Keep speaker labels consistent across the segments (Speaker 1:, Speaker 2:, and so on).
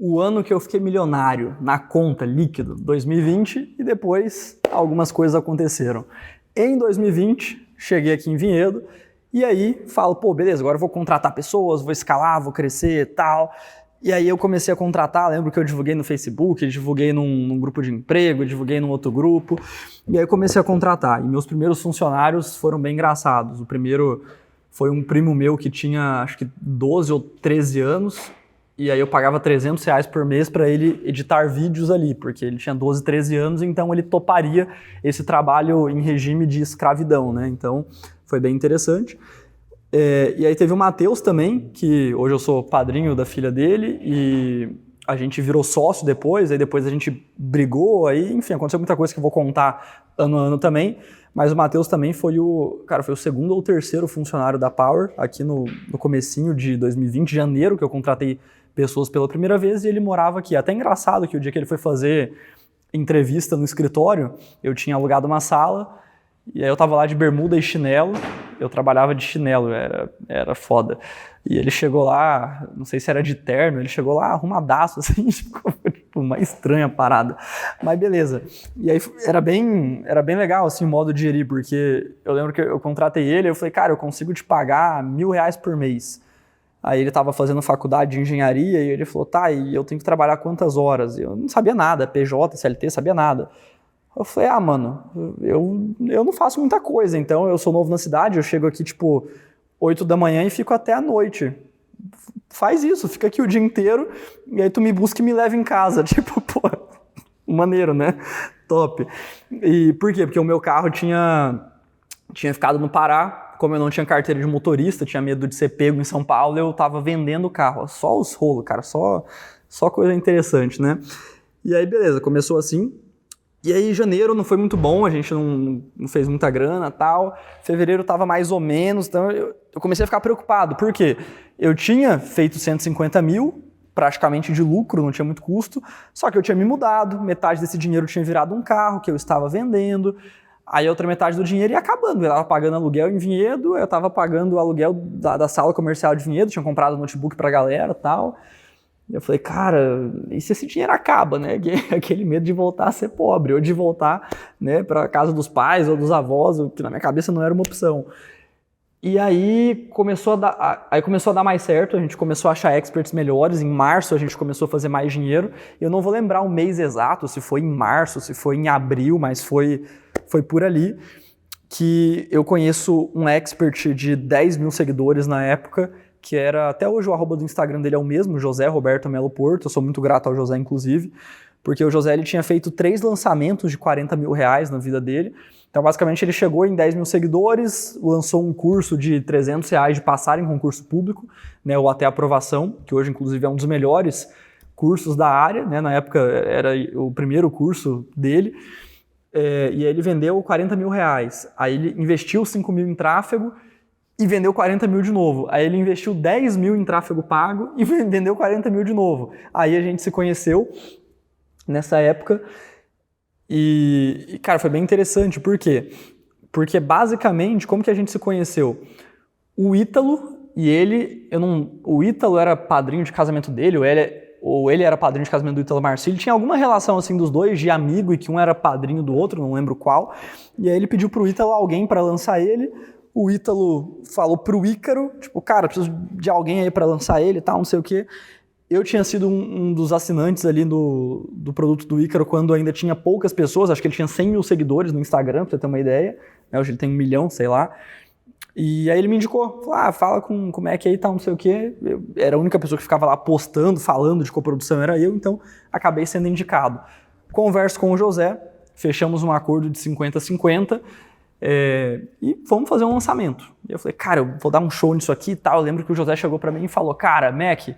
Speaker 1: o ano que eu fiquei milionário na conta líquido, 2020, e depois algumas coisas aconteceram. Em 2020, cheguei aqui em Vinhedo, e aí falo, pô, beleza, agora eu vou contratar pessoas, vou escalar, vou crescer e tal. E aí eu comecei a contratar, lembro que eu divulguei no Facebook, divulguei num grupo de emprego, divulguei num outro grupo, e aí eu comecei a contratar. E meus primeiros funcionários foram bem engraçados. O primeiro foi um primo meu que tinha, acho que 12 ou 13 anos, e aí eu pagava R$300 por mês para ele editar vídeos ali, porque ele tinha 12, 13 anos, então ele toparia esse trabalho em regime de escravidão, né? Então foi bem interessante. E aí teve o Matheus também, que hoje eu sou padrinho da filha dele, e a gente virou sócio depois, aí depois a gente brigou, aí, enfim, aconteceu muita coisa que eu vou contar ano a ano também, mas o Matheus também foi o segundo ou terceiro funcionário da Power, aqui no comecinho de 2020, janeiro, que eu contratei pessoas pela primeira vez, e ele morava aqui. Até engraçado que o dia que ele foi fazer entrevista no escritório, eu tinha alugado uma sala, e aí eu tava lá de bermuda e chinelo, eu trabalhava de chinelo, era foda. E ele chegou lá, não sei se era de terno, ele chegou lá arrumadaço, assim, ficou tipo, uma estranha parada. Mas beleza. E aí era bem legal, assim, o modo de gerir, porque eu lembro que eu contratei ele, eu falei, cara, eu consigo te pagar R$1.000 por mês. Aí ele tava fazendo faculdade de engenharia e ele falou, tá, e eu tenho que trabalhar quantas horas? Eu não sabia nada, PJ, CLT, sabia nada. Eu falei, mano, eu não faço muita coisa, então eu sou novo na cidade, eu chego aqui tipo 8 da manhã e fico até a noite. Faz isso, fica aqui o dia inteiro e aí tu me busca e me leva em casa. Tipo, pô, maneiro, né? Top. E por quê? Porque o meu carro tinha ficado no Pará, como eu não tinha carteira de motorista, tinha medo de ser pego em São Paulo, eu tava vendendo o carro. Só os rolos, cara, só coisa interessante, né? E aí, beleza, começou assim. E aí, janeiro não foi muito bom, a gente não fez muita grana e tal. Fevereiro tava mais ou menos, então eu comecei a ficar preocupado. Por quê? Eu tinha feito 150 mil, praticamente de lucro, não tinha muito custo, só que eu tinha me mudado, metade desse dinheiro tinha virado um carro que eu estava vendendo, aí a outra metade do dinheiro ia acabando. Eu estava pagando aluguel em Vinhedo, eu estava pagando o aluguel da sala comercial de Vinhedo, tinha comprado um notebook pra galera e tal. Eu falei, cara, e se esse dinheiro acaba, né? Aquele medo de voltar a ser pobre, ou de voltar, né, para casa dos pais ou dos avós, que na minha cabeça não era uma opção. E aí começou a dar mais certo, a gente começou a achar experts melhores. Em março a gente começou a fazer mais dinheiro. Eu não vou lembrar o mês exato, se foi em março, se foi em abril, mas foi por ali que eu conheço um expert de 10 mil seguidores na época, que era, até hoje o arroba do Instagram dele é o mesmo, José Roberto Melo Porto. Eu sou muito grato ao José, inclusive, porque o José ele tinha feito 3 lançamentos de R$40 mil na vida dele. Então, basicamente, ele chegou em 10 mil seguidores, lançou um curso de R$300 de passar em concurso público, né, ou até aprovação, que hoje, inclusive, é um dos melhores cursos da área, né, na época era o primeiro curso dele, e aí ele vendeu R$40 mil. Aí ele investiu 5 mil em tráfego, e vendeu 40 mil de novo. Aí ele investiu 10 mil em tráfego pago e vendeu 40 mil de novo. Aí a gente se conheceu nessa época e cara, foi bem interessante. Por quê? Porque basicamente, como que a gente se conheceu? O Ítalo e ele, o Ítalo era padrinho de casamento dele, ou ele era padrinho de casamento do Ítalo Marcílio, tinha alguma relação assim dos dois, de amigo, e que um era padrinho do outro, não lembro qual. E aí ele pediu pro Ítalo alguém para lançar ele. O Ítalo falou pro Ícaro, tipo, cara, preciso de alguém aí pra lançar ele e tal, não sei o quê. Eu tinha sido um dos assinantes ali do produto do Ícaro quando ainda tinha poucas pessoas, acho que ele tinha 100 mil seguidores no Instagram, pra você ter uma ideia. Hoje ele tem 1 milhão, sei lá. E aí ele me indicou, falou, fala com o Mac aí e tal, não sei o quê. Eu era a única pessoa que ficava lá postando, falando de coprodução, era eu, então acabei sendo indicado. Converso com o José, fechamos um acordo de 50-50, e vamos fazer um lançamento. E eu falei, cara, eu vou dar um show nisso aqui e tal. Eu lembro que o José chegou pra mim e falou, cara, Mac,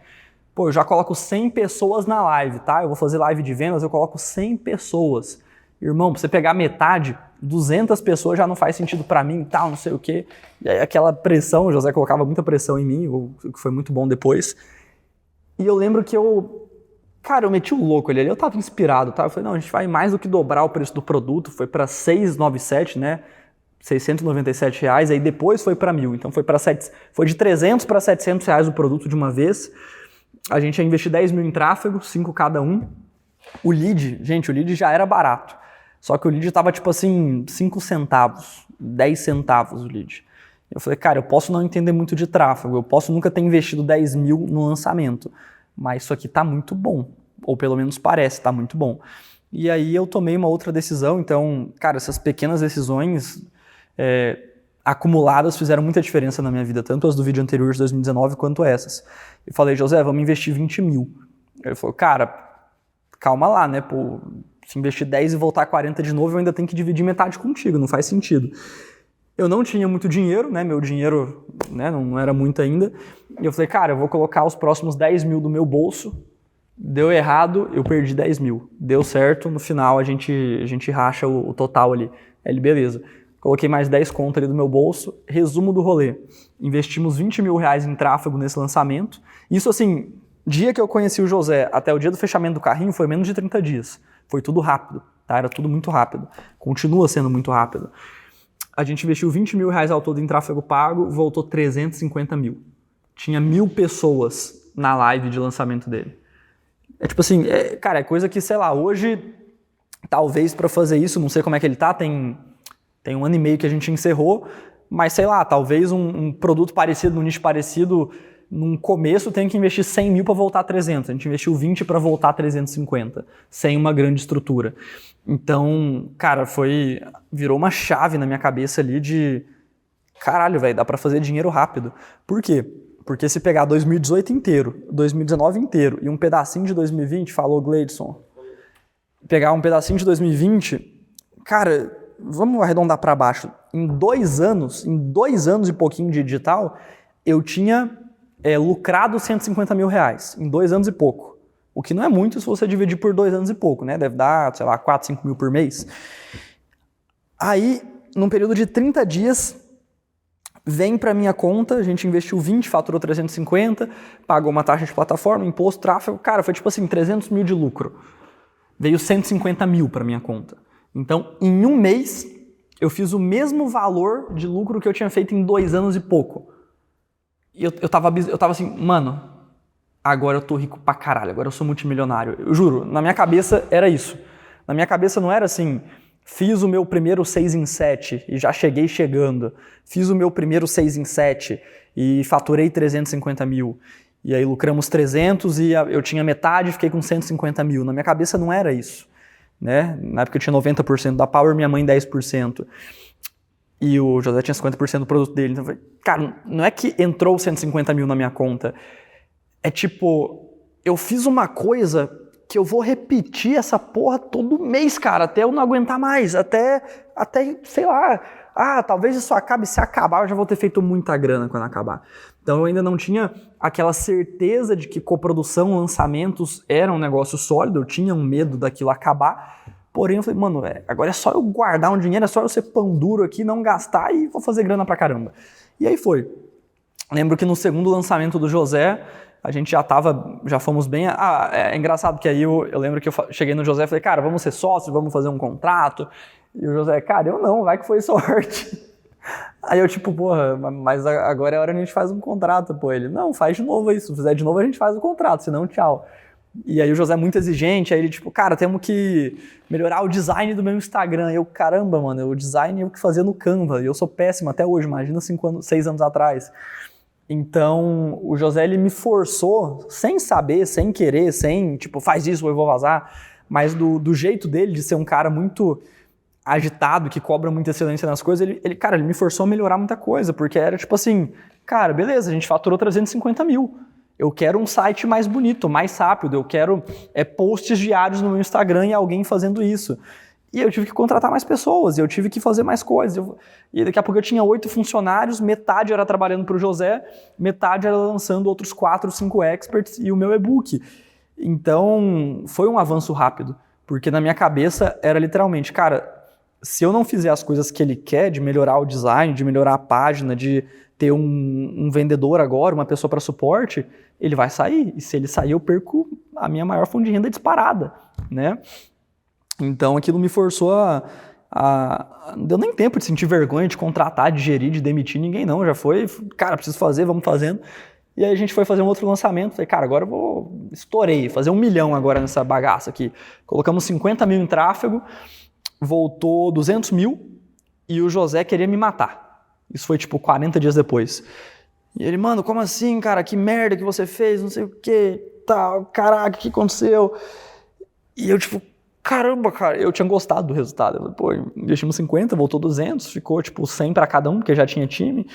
Speaker 1: pô, eu já coloco 100 pessoas na live, tá? Eu vou fazer live de vendas, eu coloco 100 pessoas. Irmão, pra você pegar metade, 200 pessoas já não faz sentido pra mim e tal, não sei o quê. E aí aquela pressão, o José colocava muita pressão em mim, o que foi muito bom depois. E eu lembro que eu meti o louco ali, eu tava inspirado, tá? Eu falei, não, a gente vai mais do que dobrar o preço do produto, foi pra 697, né? R$697, aí depois foi para 1.000, então foi de 300 para 700 reais o produto de uma vez. a gente ia investir 10 mil em tráfego, 5 cada um. O lead, gente, o lead já era barato. Só que o lead tava tipo assim, 5 centavos, 10 centavos o lead. Eu falei, cara, eu posso não entender muito de tráfego, eu posso nunca ter investido 10 mil no lançamento, mas isso aqui tá muito bom, ou pelo menos parece tá muito bom. E aí eu tomei uma outra decisão, então, cara, essas pequenas decisões acumuladas fizeram muita diferença na minha vida, tanto as do vídeo anterior de 2019 quanto essas. Eu falei, José, vamos investir 20 mil. Ele falou, cara, calma lá, né, pô, se investir 10 e voltar 40 de novo, eu ainda tenho que dividir metade contigo, não faz sentido. Eu não tinha muito dinheiro, né, meu dinheiro, né, não era muito ainda, e eu falei, cara, eu vou colocar os próximos 10 mil do meu bolso, deu errado, eu perdi 10 mil, deu certo, no final a gente racha o total ali, aí beleza. Coloquei mais 10 conto ali do meu bolso, resumo do rolê, investimos 20 mil reais em tráfego nesse lançamento, isso assim, dia que eu conheci o José até o dia do fechamento do carrinho foi menos de 30 dias, foi tudo rápido, tá? Era tudo muito rápido, continua sendo muito rápido. A gente investiu 20 mil reais ao todo em tráfego pago, voltou 350 mil. Tinha 1.000 pessoas na live de lançamento dele. É tipo assim, cara, é coisa que, sei lá, hoje, talvez para fazer isso, não sei como é que ele tá, tem 1 ano e meio que a gente encerrou, mas sei lá, talvez um produto parecido, num nicho parecido, num começo tem que investir 100 mil para voltar a 300. A gente investiu 20 para voltar a 350, sem uma grande estrutura. Então, cara, virou uma chave na minha cabeça ali de caralho, velho, dá para fazer dinheiro rápido. Por quê? Porque se pegar 2018 inteiro, 2019 inteiro e um pedacinho de 2020, falou Gleidson, pegar um pedacinho de 2020, cara, vamos arredondar para baixo. Em 2 anos e pouquinho de digital, eu tinha lucrado 150 mil reais em 2 anos e pouco. O que não é muito se você dividir por 2 anos e pouco, né? Deve dar, sei lá, 4, 5 mil por mês. Aí, num período de 30 dias, vem para minha conta, a gente investiu 20, faturou 350, pagou uma taxa de plataforma, imposto, tráfego, cara, foi tipo assim, 300 mil de lucro. Veio 150 mil para minha conta. Então, em 1 mês, eu fiz o mesmo valor de lucro que eu tinha feito em 2 anos e pouco. E eu tava assim, mano, agora eu tô rico pra caralho, agora eu sou multimilionário. Eu juro, na minha cabeça era isso. Na minha cabeça não era assim, fiz o meu primeiro 6 em 7 e já cheguei chegando. Fiz o meu primeiro 6 em 7 e faturei 350 mil. E aí lucramos 300 e eu tinha metade e fiquei com 150 mil. Na minha cabeça não era isso. Né? Na época eu tinha 90% da Power, minha mãe 10%. E o José tinha 50% do produto dele. Então eu falei, cara, não é que entrou 150 mil na minha conta. É tipo, eu fiz uma coisa que eu vou repetir essa porra todo mês, cara, até eu não aguentar mais, até sei lá, talvez isso acabe, se acabar eu já vou ter feito muita grana quando acabar. Então eu ainda não tinha aquela certeza de que coprodução, lançamentos era um negócio sólido, eu tinha um medo daquilo acabar, porém eu falei, mano, agora é só eu guardar um dinheiro, é só eu ser pão duro aqui, não gastar e vou fazer grana pra caramba. E aí foi. Lembro que no segundo lançamento do José, a gente já fomos bem... é engraçado que aí eu lembro que eu cheguei no José e falei, cara, vamos ser sócios, vamos fazer um contrato. E o José, cara, eu não, vai que foi sorte. Aí eu tipo, porra, mas agora é a hora que a gente faz um contrato, pô. Ele, não, faz de novo aí, se fizer de novo a gente faz o contrato, senão tchau. E aí o José é muito exigente, aí ele tipo, cara, temos que melhorar o design do meu Instagram. Eu, caramba, mano, o design eu que fazia no Canva, e eu sou péssimo até hoje, imagina 6 anos atrás. Então, o José, ele me forçou, sem saber, sem querer, sem, tipo, faz isso ou eu vou vazar, mas do jeito dele, de ser um cara muito agitado, que cobra muita excelência nas coisas, ele me forçou a melhorar muita coisa, porque era tipo assim, cara, beleza, a gente faturou 350 mil, eu quero um site mais bonito, mais rápido, eu quero posts diários no meu Instagram e alguém fazendo isso. E eu tive que contratar mais pessoas, eu tive que fazer mais coisas. E daqui a pouco eu tinha 8 funcionários, metade era trabalhando para o José, metade era lançando outros 4, 5 experts e o meu e-book. Então, foi um avanço rápido, porque na minha cabeça era literalmente, cara, se eu não fizer as coisas que ele quer, de melhorar o design, de melhorar a página, de ter um vendedor agora, uma pessoa para suporte, ele vai sair. E se ele sair, eu perco a minha maior fonte de renda disparada, né? Então aquilo me forçou não deu nem tempo de sentir vergonha, de contratar, de gerir, de demitir ninguém não, já foi, cara, preciso fazer, vamos fazendo. E aí a gente foi fazer um outro lançamento, falei, cara, agora eu estourei, fazer 1 milhão agora nessa bagaça aqui. Colocamos 50 mil em tráfego, voltou 200 mil e o José queria me matar. Isso foi tipo 40 dias depois. E ele, mano, como assim, cara, que merda que você fez, não sei o que, tal, caraca, o que aconteceu? E eu tipo, caramba, cara, eu tinha gostado do resultado. Eu falei, pô, investimos 50, voltou 200, ficou tipo 100 para cada um, porque já tinha time.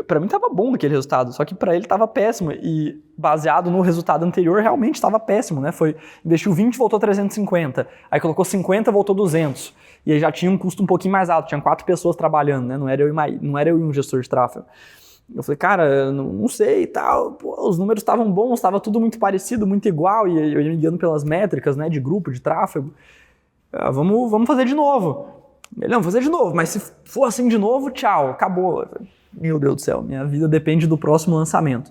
Speaker 1: Para mim tava bom aquele resultado, só que para ele tava péssimo. E baseado no resultado anterior, realmente estava péssimo, né? Investiu 20, voltou 350. Aí colocou 50, voltou 200. E aí já tinha um custo um pouquinho mais alto, tinha 4 pessoas trabalhando, né? Não era eu e um gestor de tráfego. Eu falei, cara, não sei e tal, pô, os números estavam bons, estava tudo muito parecido, muito igual, e eu ia me guiando pelas métricas, né, de grupo, de tráfego. Vamos fazer de novo. Ele, não, fazer de novo, mas se for assim de novo, tchau, acabou. Meu Deus do céu, minha vida depende do próximo lançamento.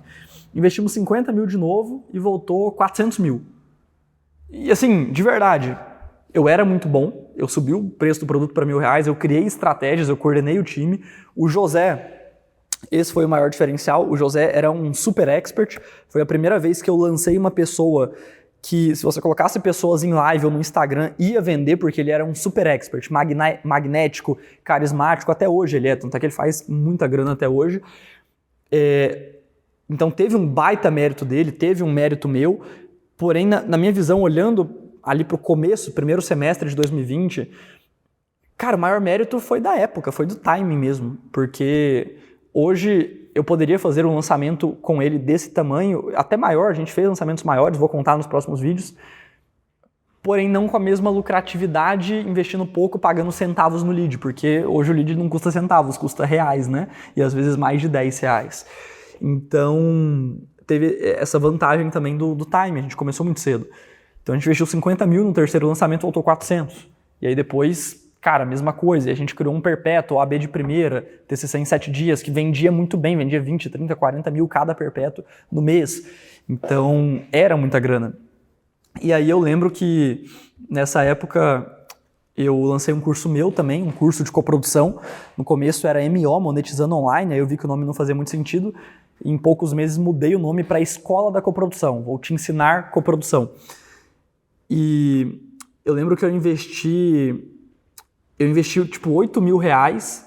Speaker 1: Investimos 50 mil de novo e voltou 400 mil. E assim, de verdade, eu era muito bom, eu subi o preço do produto para R$1.000, eu criei estratégias, eu coordenei o time. O José, esse foi o maior diferencial, o José era um super expert, foi a primeira vez que eu lancei uma pessoa que, se você colocasse pessoas em live ou no Instagram, ia vender, porque ele era um super expert, magnético, carismático, até hoje ele é, tanto é que ele faz muita grana até hoje. Então teve um baita mérito dele, teve um mérito meu, porém na minha visão, olhando ali para o começo, primeiro semestre de 2020, cara, o maior mérito foi da época, foi do timing mesmo, porque hoje eu poderia fazer um lançamento com ele desse tamanho, até maior, a gente fez lançamentos maiores, vou contar nos próximos vídeos, porém não com a mesma lucratividade, investindo pouco, pagando centavos no lead, porque hoje o lead não custa centavos, custa reais, né? E às vezes mais de R$10. Então, teve essa vantagem também do time, a gente começou muito cedo. Então a gente investiu 50 mil no terceiro lançamento, voltou 400. E aí depois, cara, mesma coisa, e a gente criou um perpétuo, AB de primeira, TCC em 7 dias, que vendia muito bem, vendia 20, 30, 40 mil cada perpétuo no mês. Então, era muita grana. E aí eu lembro que, nessa época, eu lancei um curso meu também, um curso de coprodução. No começo era MO, Monetizando Online, aí eu vi que o nome não fazia muito sentido. E em poucos meses mudei o nome para Escola da Coprodução, vou te ensinar coprodução. E eu lembro que eu investi tipo R$8.000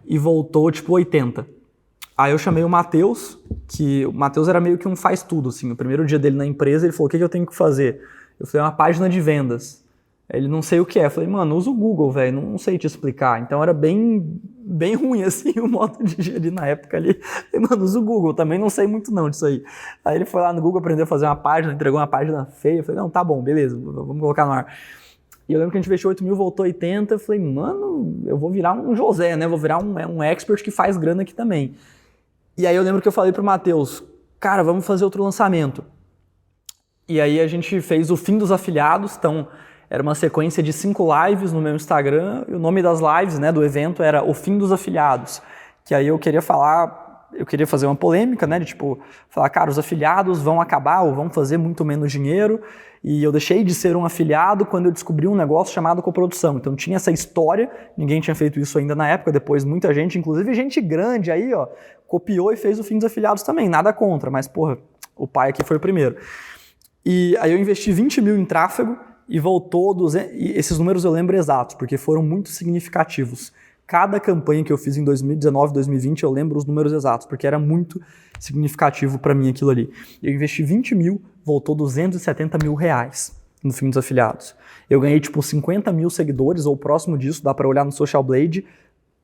Speaker 1: e voltou tipo 80. Aí eu chamei o Matheus, que o Matheus era meio que um faz tudo, assim. O primeiro dia dele na empresa, ele falou, o que eu tenho que fazer? Eu falei, uma página de vendas. Ele, não sei o que é. Eu falei, mano, usa o Google, velho, não sei te explicar. Então era bem ruim, assim, o modo de gerir na época ali. Eu falei, mano, usa o Google, também não sei muito não disso aí. Aí ele foi lá no Google, aprendeu a fazer uma página, entregou uma página feia. Eu falei, não, tá bom, beleza, vamos colocar no ar. E eu lembro que a gente investiu 8 mil, voltou 80. Eu falei, mano, eu vou virar um José, né? Vou virar um expert que faz grana aqui também. E aí eu lembro que eu falei pro Matheus, cara, vamos fazer outro lançamento. E aí a gente fez o Fim dos Afiliados, então era uma sequência de 5 lives no meu Instagram, e o nome das lives, né, do evento era O Fim dos Afiliados. Que aí eu queria fazer uma polêmica, né, de tipo, falar, cara, os afiliados vão acabar ou vão fazer muito menos dinheiro, e eu deixei de ser um afiliado quando eu descobri um negócio chamado coprodução. Então tinha essa história, ninguém tinha feito isso ainda na época, depois muita gente, inclusive gente grande aí, ó, copiou e fez o Fim dos Afiliados também, nada contra, mas porra, o pai aqui foi o primeiro. E aí eu investi 20 mil em tráfego e voltou 200, e esses números eu lembro exatos, porque foram muito significativos. Cada campanha que eu fiz em 2019, 2020, eu lembro os números exatos, porque era muito significativo para mim aquilo ali. Eu investi 20 mil, voltou R$270 mil no Fim dos Afiliados. Eu ganhei tipo 50 mil seguidores, ou próximo disso, dá para olhar no Social Blade,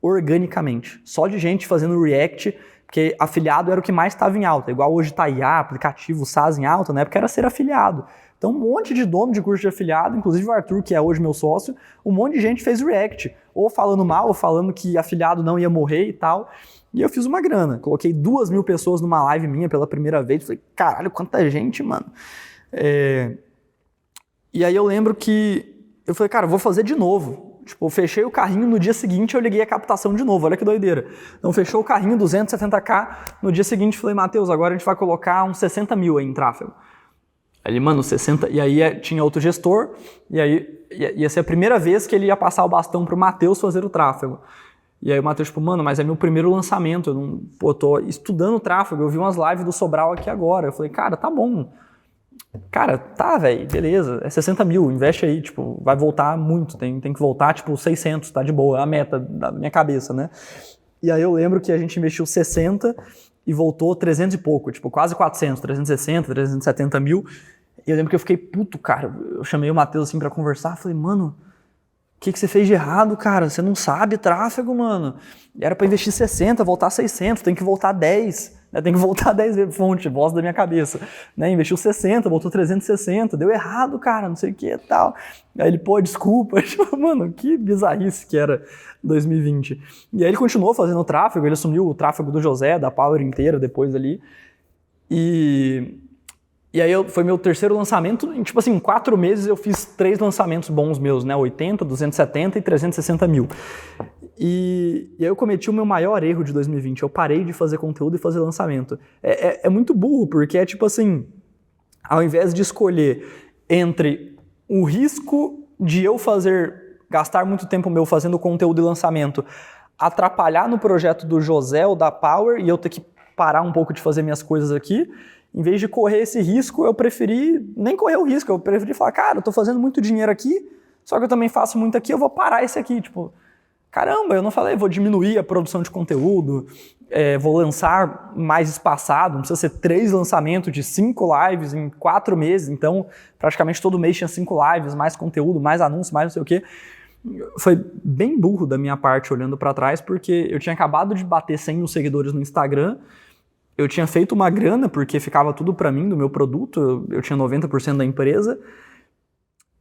Speaker 1: organicamente. Só de gente fazendo react, porque afiliado era o que mais estava em alta. Igual hoje tá IA, aplicativo, SaaS em alta, na época era ser afiliado. Então um monte de dono de curso de afiliado, inclusive o Arthur, que é hoje meu sócio, um monte de gente fez react, ou falando mal, ou falando que afiliado não ia morrer e tal. E eu fiz uma grana. Coloquei 2.000 pessoas numa live minha pela primeira vez. Falei, caralho, quanta gente, mano. E aí eu lembro que eu falei, cara, eu vou fazer de novo. Tipo, eu fechei o carrinho, no dia seguinte eu liguei a captação de novo, olha que doideira. Então fechou o carrinho, 270k, no dia seguinte falei, Matheus, agora a gente vai colocar uns 60 mil aí em tráfego. Aí ele, mano, 60, e aí tinha outro gestor, e aí ia ser a primeira vez que ele ia passar o bastão pro Matheus fazer o tráfego. E aí o Matheus, tipo, mano, mas é meu primeiro lançamento, eu não, pô, tô estudando tráfego, eu vi umas lives do Sobral aqui agora. Eu falei, cara, tá bom. Cara, tá, velho, beleza, é 60 mil, investe aí, tipo, vai voltar muito, tem que voltar, tipo, 600, tá de boa, é a meta da minha cabeça, né? E aí eu lembro que a gente investiu 60 e voltou 300 e pouco, tipo, quase 400, 360, 370 mil. E eu lembro que eu fiquei puto, cara, eu chamei o Matheus assim pra conversar, falei, mano, o que você fez de errado, cara? Você não sabe tráfego, mano. Era pra investir 60, voltar 600, tem que voltar 10, né? Tem que voltar 10 vezes, fonte, voz da minha cabeça. Né? Investiu 60, voltou 360, deu errado, cara, não sei o que e tal. Aí ele, pô, desculpa. Mano, que bizarrice que era 2020. E aí ele continuou fazendo tráfego, ele assumiu o tráfego do José, da Power inteira depois ali. E aí foi meu terceiro lançamento, e tipo assim, em 4 meses eu fiz 3 lançamentos bons meus, né? 80, 270 e 360 mil. E aí eu cometi o meu maior erro de 2020, eu parei de fazer conteúdo e fazer lançamento. É muito burro, porque é tipo assim, ao invés de escolher entre o risco de eu gastar muito tempo meu fazendo conteúdo e lançamento, atrapalhar no projeto do José ou da Power e eu ter que parar um pouco de fazer minhas coisas aqui, em vez de correr esse risco, eu preferi nem correr o risco, eu preferi falar, cara, eu tô fazendo muito dinheiro aqui, só que eu também faço muito aqui, eu vou parar esse aqui, tipo, caramba, eu não falei, vou diminuir a produção de conteúdo, vou lançar mais espaçado, não precisa ser 3 lançamentos de 5 lives em 4 meses, então praticamente todo mês tinha 5 lives, mais conteúdo, mais anúncios, mais não sei o quê. Foi bem burro da minha parte olhando pra trás, porque eu tinha acabado de bater 100 mil seguidores no Instagram, eu tinha feito uma grana, porque ficava tudo pra mim, do meu produto, eu tinha 90% da empresa,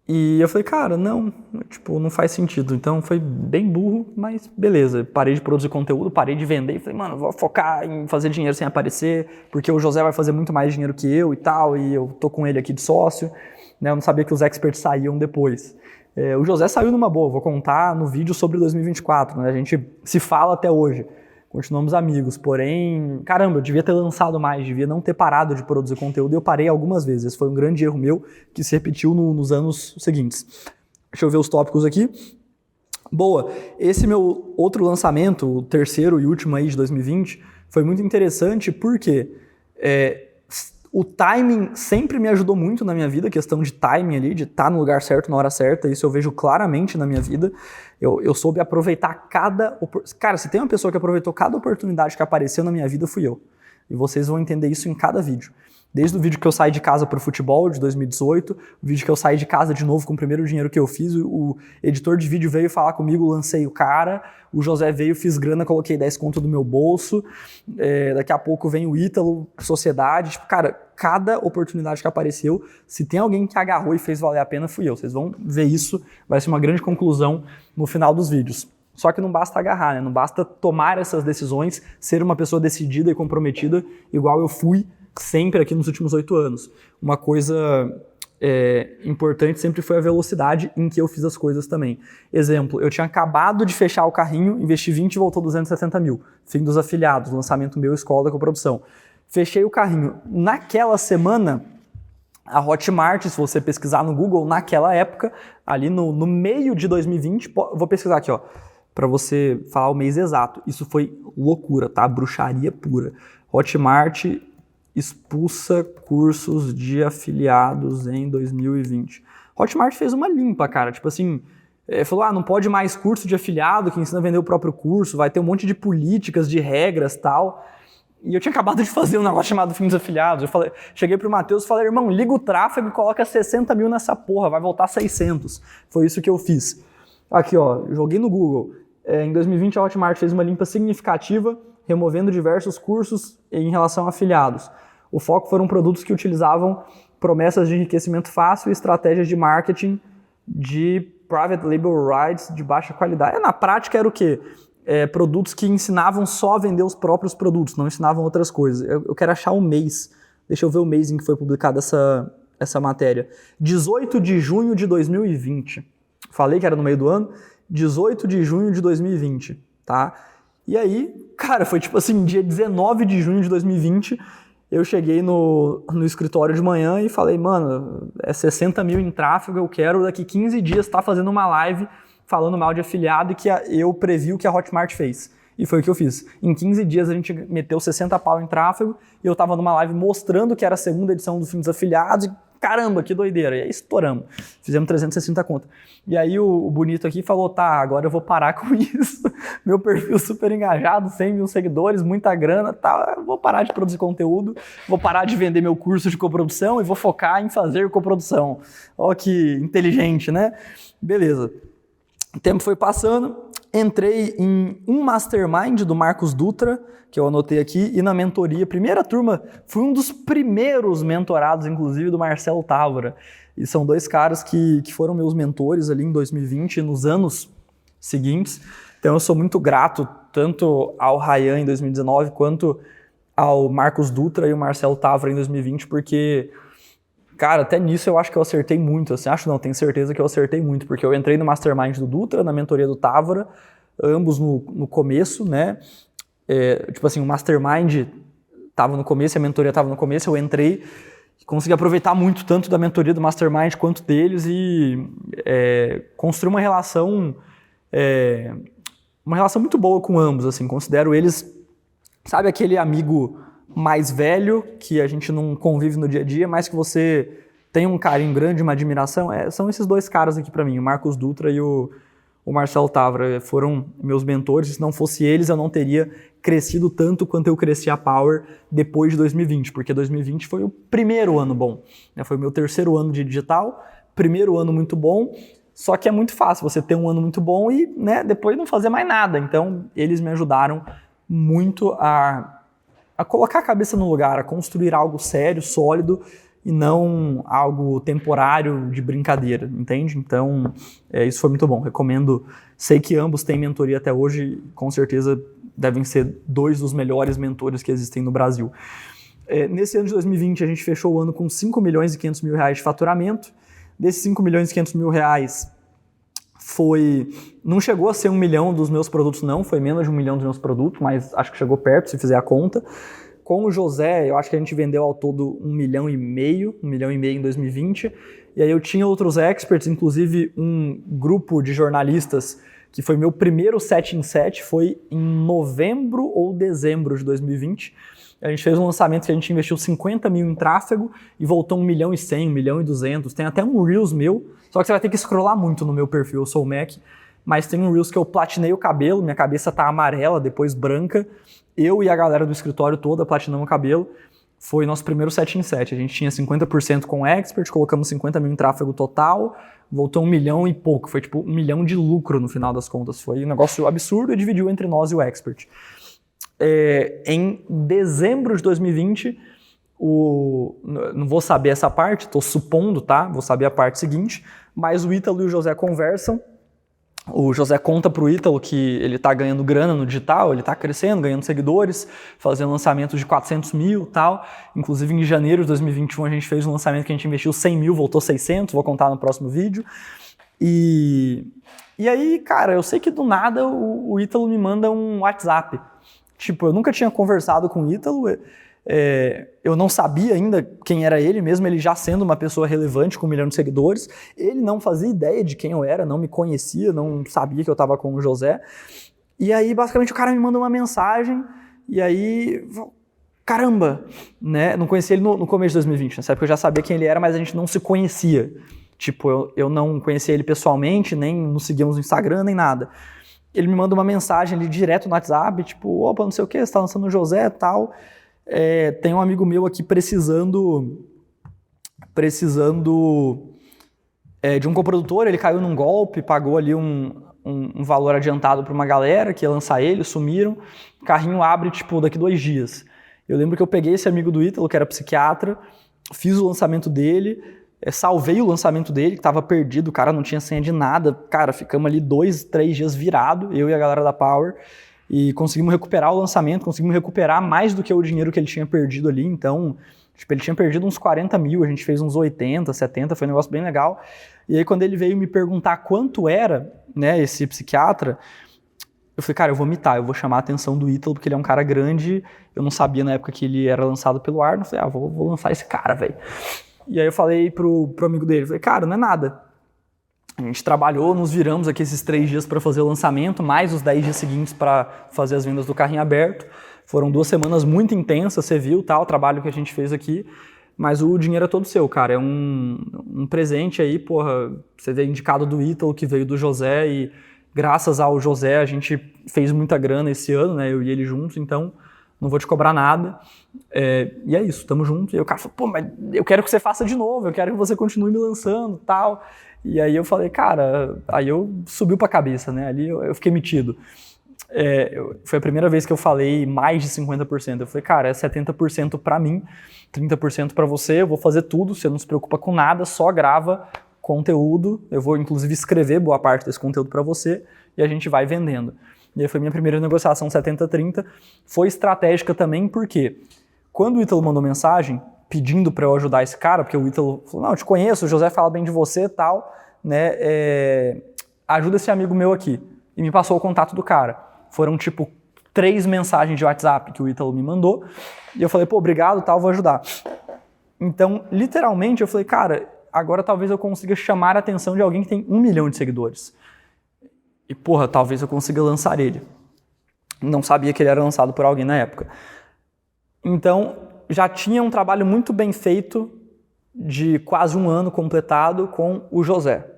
Speaker 1: e eu falei, cara, não, tipo, não faz sentido. Então foi bem burro, mas beleza. Parei de produzir conteúdo, parei de vender e falei, mano, vou focar em fazer dinheiro sem aparecer, porque o José vai fazer muito mais dinheiro que eu e tal, e eu tô com ele aqui de sócio, né? Eu não sabia que os experts saíam depois. O José saiu numa boa, vou contar no vídeo sobre 2024, né? A gente se fala até hoje. Continuamos amigos, porém, caramba, eu devia ter lançado mais, devia não ter parado de produzir conteúdo e eu parei algumas vezes. Esse foi um grande erro meu que se repetiu nos anos seguintes. Deixa eu ver os tópicos aqui. Boa, esse meu outro lançamento, o terceiro e último aí de 2020, foi muito interessante porque o timing sempre me ajudou muito na minha vida, questão de timing ali, de estar no lugar certo, na hora certa, isso eu vejo claramente na minha vida. Eu soube aproveitar cada... Cara, se tem uma pessoa que aproveitou cada oportunidade que apareceu na minha vida, fui eu. E vocês vão entender isso em cada vídeo. Desde o vídeo que eu saí de casa para o futebol, de 2018, o vídeo que eu saí de casa de novo com o primeiro dinheiro que eu fiz, o editor de vídeo veio falar comigo, lancei o cara, o José veio, fiz grana, coloquei 10 conto do meu bolso, daqui a pouco vem o Ítalo, Sociedade, tipo, cara, cada oportunidade que apareceu, se tem alguém que agarrou e fez valer a pena, fui eu. Vocês vão ver isso, vai ser uma grande conclusão no final dos vídeos. Só que não basta agarrar, né? Não basta tomar essas decisões, ser uma pessoa decidida e comprometida, igual eu fui sempre aqui nos últimos 8 anos. Uma coisa importante sempre foi a velocidade em que eu fiz as coisas também. Exemplo, eu tinha acabado de fechar o carrinho, investi 20 e voltou 270 mil. Fim dos afiliados, lançamento meu, escola da coprodução. Fechei o carrinho. Naquela semana, a Hotmart, se você pesquisar no Google, naquela época, ali no meio de 2020, vou pesquisar aqui, ó, para você falar o mês exato. Isso foi loucura, tá? Bruxaria pura. Hotmart expulsa cursos de afiliados em 2020. Hotmart fez uma limpa, cara. Tipo assim, falou, não pode mais curso de afiliado que ensina a vender o próprio curso, vai ter um monte de políticas, de regras e tal. E eu tinha acabado de fazer um negócio chamado Fim dos Afiliados. Cheguei pro Matheus e falei, irmão, liga o tráfego e coloca 60 mil nessa porra, vai voltar 600. Foi isso que eu fiz. Aqui, ó, joguei no Google. Em 2020 a Hotmart fez uma limpa significativa, removendo diversos cursos em relação a afiliados. O foco foram produtos que utilizavam promessas de enriquecimento fácil e estratégias de marketing de private label rights de baixa qualidade. Na prática era o quê? Produtos que ensinavam só a vender os próprios produtos, não ensinavam outras coisas. Eu quero achar um mês. Deixa eu ver o mês em que foi publicada essa matéria. 18 de junho de 2020. Falei que era no meio do ano. 18 de junho de 2020, tá? E aí, cara, foi tipo assim, dia 19 de junho de 2020, eu cheguei no escritório de manhã e falei, mano, 60 mil em tráfego, eu quero daqui 15 dias estar fazendo uma live falando mal de afiliado e que eu previ o que a Hotmart fez. E foi o que eu fiz. Em 15 dias a gente meteu 60 pau em tráfego e eu tava numa live mostrando que era a segunda edição do Fim dos Afiliados e caramba, que doideira. E aí estouramos. Fizemos 360 contas. E aí o bonito aqui falou, tá, agora eu vou parar com isso. Meu perfil super engajado, 100 mil seguidores, muita grana, tá, vou parar de produzir conteúdo, vou parar de vender meu curso de coprodução e vou focar em fazer coprodução. Ó que inteligente, né? Beleza. O tempo foi passando. Entrei em um mastermind do Marcos Dutra, que eu anotei aqui, e na mentoria, primeira turma, fui um dos primeiros mentorados, inclusive, do Marcelo Távora. E são dois caras que foram meus mentores ali em 2020 e nos anos seguintes. Então eu sou muito grato tanto ao Ryan em 2019, quanto ao Marcos Dutra e o Marcelo Távora em 2020, porque... Cara, até nisso eu acho que eu acertei muito, assim, tenho certeza que eu acertei muito, porque eu entrei no Mastermind do Dutra, na mentoria do Távora, ambos no começo, né, tipo assim, o Mastermind tava no começo, a mentoria tava no começo, eu entrei e consegui aproveitar muito, tanto da mentoria do Mastermind quanto deles e construir uma relação muito boa com ambos, assim, considero eles, sabe aquele amigo mais velho, que a gente não convive no dia a dia, mas que você tem um carinho grande, uma admiração, são esses dois caras aqui para mim, o Marcos Dutra e o Marcelo Távora, foram meus mentores, se não fosse eles eu não teria crescido tanto quanto eu cresci a Power depois de 2020, porque 2020 foi o primeiro ano bom, né? Foi o meu terceiro ano de digital, primeiro ano muito bom, só que é muito fácil você ter um ano muito bom e, né, depois não fazer mais nada, então eles me ajudaram muito a colocar a cabeça no lugar, a construir algo sério, sólido e não algo temporário de brincadeira, entende? Então, isso foi muito bom, recomendo. Sei que ambos têm mentoria até hoje, com certeza devem ser dois dos melhores mentores que existem no Brasil. Nesse ano de 2020, a gente fechou o ano com 5 milhões e 500 mil reais de faturamento. Desses 5 milhões e 500 mil reais, não chegou a ser 1 milhão dos meus produtos não, foi menos de 1 milhão dos meus produtos, mas acho que chegou perto, se fizer a conta. Com o José, eu acho que a gente vendeu ao todo 1,5 milhão em 2020, e aí eu tinha outros experts, inclusive um grupo de jornalistas, que foi meu primeiro 7 em 7, foi em novembro ou dezembro de 2020, a gente fez um lançamento que a gente investiu 50 mil em tráfego e voltou 1 milhão e 100, 1 milhão e 200. Tem até um Reels meu, só que você vai ter que scrollar muito no meu perfil, eu sou o Mac, mas tem um Reels que eu platinei o cabelo, minha cabeça tá amarela, depois branca, eu e a galera do escritório toda platinamos o cabelo, foi nosso primeiro 7 em 7. A gente tinha 50% com expert, colocamos 50 mil em tráfego total, voltou 1 milhão e pouco, foi tipo 1 milhão de lucro no final das contas, foi um negócio absurdo e dividiu entre nós e o expert. Em dezembro de 2020, não vou saber essa parte, estou supondo, tá? Vou saber a parte seguinte, mas o Ítalo e o José conversam, o José conta pro Ítalo que ele tá ganhando grana no digital, ele tá crescendo, ganhando seguidores, fazendo lançamento de 400 mil e tal, inclusive em janeiro de 2021 a gente fez um lançamento que a gente investiu 100 mil, voltou 600, vou contar no próximo vídeo, e aí, cara, eu sei que do nada o Ítalo me manda um WhatsApp. Tipo, eu nunca tinha conversado com o Ítalo, eu não sabia ainda quem era ele, mesmo ele já sendo uma pessoa relevante com 1 milhão de seguidores. Ele não fazia ideia de quem eu era, não me conhecia, não sabia que eu estava com o José. E aí, basicamente, o cara me manda uma mensagem, e aí, caramba, né? Não conhecia ele no começo de 2020, nessa época eu já sabia quem ele era, mas a gente não se conhecia. Tipo, eu não conhecia ele pessoalmente, nem nos seguíamos no Instagram, nem nada. Ele me manda uma mensagem ali direto no WhatsApp, tipo, opa, não sei o que, você tá lançando o José e tal. Tem um amigo meu aqui precisando de um coprodutor, ele caiu num golpe, pagou ali um valor adiantado para uma galera que ia lançar ele, sumiram, o carrinho abre, tipo, daqui 2 dias. Eu lembro que eu peguei esse amigo do Ítalo, que era psiquiatra, fiz o lançamento dele, salvei o lançamento dele, que estava perdido, o cara não tinha senha de nada, cara, ficamos ali 2, 3 dias virado, eu e a galera da Power, e conseguimos recuperar o lançamento, conseguimos recuperar mais do que o dinheiro que ele tinha perdido ali, então, tipo, ele tinha perdido uns 40 mil, a gente fez uns 80, 70, foi um negócio bem legal, e aí quando ele veio me perguntar quanto era, né, esse psiquiatra, eu falei, cara, eu vou mitar, eu vou chamar a atenção do Ítalo, porque ele é um cara grande, eu não sabia na época que ele era lançado pelo Arno, eu falei, vou lançar esse cara, velho. E aí eu falei pro amigo dele, falei, cara, não é nada. A gente trabalhou, nos viramos aqui esses 3 dias para fazer o lançamento, mais os 10 dias seguintes para fazer as vendas do carrinho aberto. Foram 2 semanas muito intensas, você viu, tá, o trabalho que a gente fez aqui. Mas o dinheiro é todo seu, cara. É um presente aí, porra. Você veio indicado do Ítalo, que veio do José, e graças ao José a gente fez muita grana esse ano, né? Eu e ele juntos, então não vou te cobrar nada. E é isso, tamo junto. E o cara falou, pô, mas eu quero que você faça de novo, eu quero que você continue me lançando e tal. E aí eu falei, cara, aí eu subiu pra cabeça, né? Ali eu fiquei metido. Foi a primeira vez que eu falei mais de 50%. Eu falei, cara, é 70% pra mim, 30% pra você, eu vou fazer tudo, você não se preocupa com nada, só grava conteúdo, eu vou inclusive escrever boa parte desse conteúdo pra você e a gente vai vendendo. E aí foi minha primeira negociação 70-30, foi estratégica também porque quando o Ítalo mandou mensagem pedindo pra eu ajudar esse cara, porque o Ítalo falou, não, eu te conheço, o José fala bem de você e tal, né, ajuda esse amigo meu aqui. E me passou o contato do cara. Foram, tipo, 3 mensagens de WhatsApp que o Ítalo me mandou. E eu falei, pô, obrigado, tal, vou ajudar. Então, literalmente, eu falei, cara, agora talvez eu consiga chamar a atenção de alguém que tem 1 milhão de seguidores. E, porra, talvez eu consiga lançar ele. Não sabia que ele era lançado por alguém na época. Então, já tinha um trabalho muito bem feito de quase 1 ano completado com o José.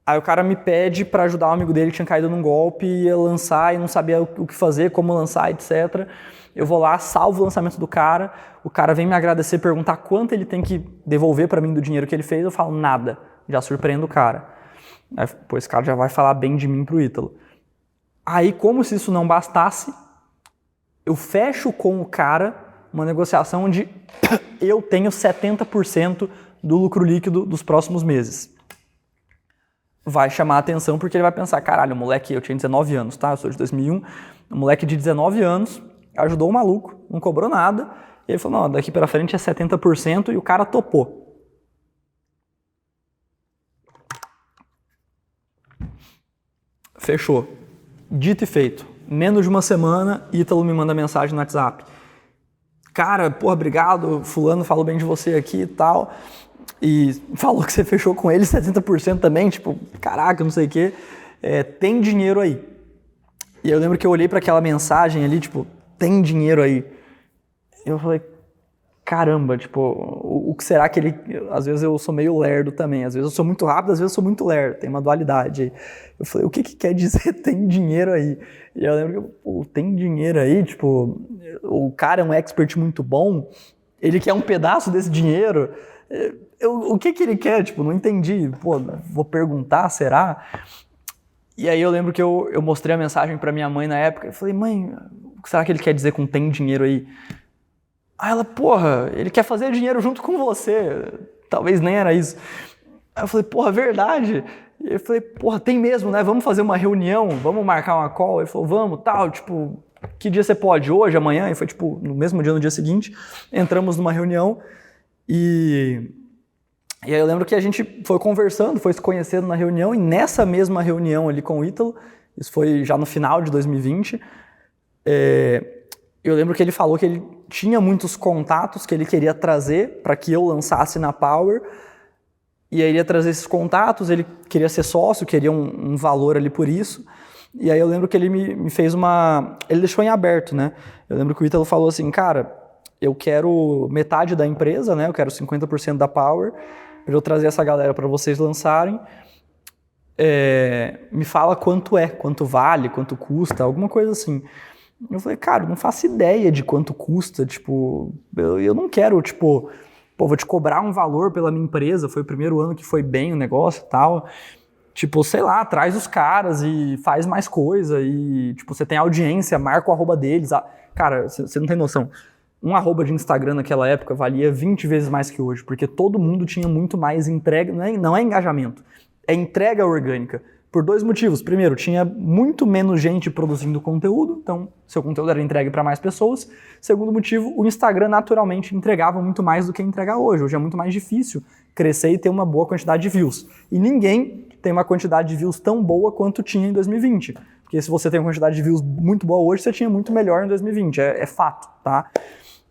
Speaker 1: Aí o cara me pede para ajudar um amigo dele que tinha caído num golpe, ia lançar e não sabia o que fazer, como lançar, etc. Eu vou lá, salvo o lançamento do cara, o cara vem me agradecer, perguntar quanto ele tem que devolver para mim do dinheiro que ele fez, eu falo nada, já surpreendo o cara. Aí, pô, esse cara já vai falar bem de mim pro Ítalo. Aí, como se isso não bastasse, eu fecho com o cara uma negociação onde eu tenho 70% do lucro líquido dos próximos meses. Vai chamar a atenção porque ele vai pensar, caralho, o moleque, eu tinha 19 anos, tá? Eu sou de 2001, um moleque de 19 anos ajudou o maluco, não cobrou nada, e ele falou, não, daqui pra frente é 70% e o cara topou. Fechou. Dito e feito. Menos de uma semana, Ítalo me manda mensagem no WhatsApp. Cara, porra, obrigado, fulano falou bem de você aqui e tal. E falou que você fechou com ele 70% também, tipo, caraca, não sei o quê, tem dinheiro aí. E eu lembro que eu olhei para aquela mensagem ali, tipo, tem dinheiro aí. E eu falei, caramba, tipo, o que será que ele... Às vezes eu sou meio lerdo também, às vezes eu sou muito rápido, às vezes eu sou muito lerdo, tem uma dualidade aí. Eu falei, o que quer dizer tem dinheiro aí? E eu lembro que, pô, tem dinheiro aí, tipo, o cara é um expert muito bom, ele quer um pedaço desse dinheiro... O que ele quer? Tipo, não entendi. Pô, vou perguntar, será? E aí eu lembro que eu mostrei a mensagem pra minha mãe na época. Eu falei, mãe, o que será que ele quer dizer com tem dinheiro aí? Aí ela, porra, ele quer fazer dinheiro junto com você. Talvez nem era isso. Aí eu falei, porra, verdade? E eu falei, porra, tem mesmo, né? Vamos fazer uma reunião, vamos marcar uma call? Ele falou, vamos, tal, tipo, que dia você pode? Hoje, amanhã? E foi tipo, no mesmo dia, no dia seguinte, entramos numa reunião. E aí eu lembro que a gente foi conversando, foi se conhecendo na reunião, e nessa mesma reunião ali com o Ítalo, isso foi já no final de 2020, eu lembro que ele falou que ele tinha muitos contatos que ele queria trazer para que eu lançasse na Power, e aí ele ia trazer esses contatos, ele queria ser sócio, queria um valor ali por isso, e aí eu lembro que ele me fez ele deixou em aberto, né? Eu lembro que o Ítalo falou assim, cara, eu quero metade da empresa, né? Eu quero 50% da Power, para eu trazer essa galera para vocês lançarem. Me fala quanto vale, quanto custa, alguma coisa assim. Eu falei, cara, não faço ideia de quanto custa, tipo, eu não quero, tipo, pô, vou te cobrar um valor pela minha empresa, foi o primeiro ano que foi bem o negócio e tal. Tipo, sei lá, traz os caras e faz mais coisa e, tipo, você tem audiência, marca o arroba deles. Cara, você não tem noção. Um arroba de Instagram naquela época valia 20 vezes mais que hoje, porque todo mundo tinha muito mais entrega, não é engajamento, é entrega orgânica. Por 2 motivos. Primeiro, tinha muito menos gente produzindo conteúdo, então seu conteúdo era entregue para mais pessoas. Segundo motivo, o Instagram naturalmente entregava muito mais do que entrega hoje. Hoje é muito mais difícil crescer e ter uma boa quantidade de views. E ninguém tem uma quantidade de views tão boa quanto tinha em 2020. Porque se você tem uma quantidade de views muito boa hoje, você tinha muito melhor em 2020, é fato, tá?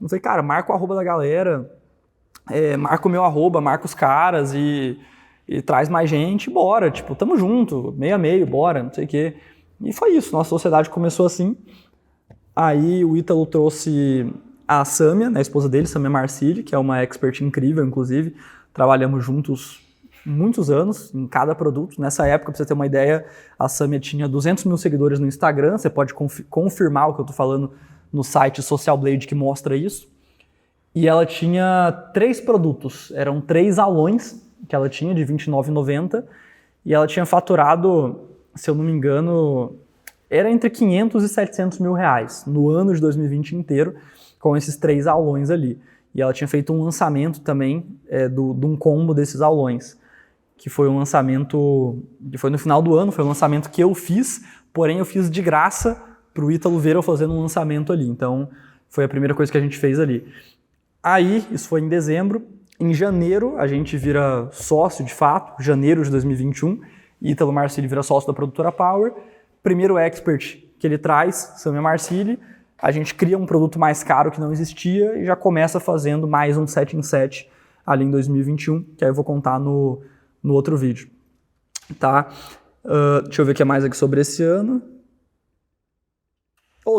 Speaker 1: Eu falei, cara, marca o arroba da galera, marca o meu arroba, marca os caras e e traz mais gente, bora, tipo, tamo junto, meio a meio, bora, não sei o quê. E foi isso, nossa sociedade começou assim. Aí o Ítalo trouxe a Sâmia, né, a esposa dele, Sâmia Marcilli, que é uma expert incrível, inclusive. Trabalhamos juntos muitos anos em cada produto. Nessa época, pra você ter uma ideia, a Sâmia tinha 200 mil seguidores no Instagram. Você pode confirmar o que eu tô falando no site Social Blade, que mostra isso. E ela tinha 3 produtos. Eram 3 alões que ela tinha, de R$ 29,90. E ela tinha faturado, se eu não me engano, era entre 500 e 700 mil reais no ano de 2020 inteiro, com esses 3 aulões ali. E ela tinha feito um lançamento também de um combo desses aulões, que foi um lançamento, que foi no final do ano, foi um lançamento que eu fiz, porém eu fiz de graça para o Ítalo ver eu fazendo um lançamento ali. Então, foi a primeira coisa que a gente fez ali. Aí, isso foi em dezembro. Em janeiro, a gente vira sócio, de fato, janeiro de 2021. Ítalo Marcilli vira sócio da produtora Power. Primeiro expert que ele traz, Sâmia Marcilli. A gente cria um produto mais caro que não existia e já começa fazendo mais um 7 em 7 ali em 2021, que aí eu vou contar no outro vídeo. Tá? Deixa eu ver o que é mais aqui sobre esse ano.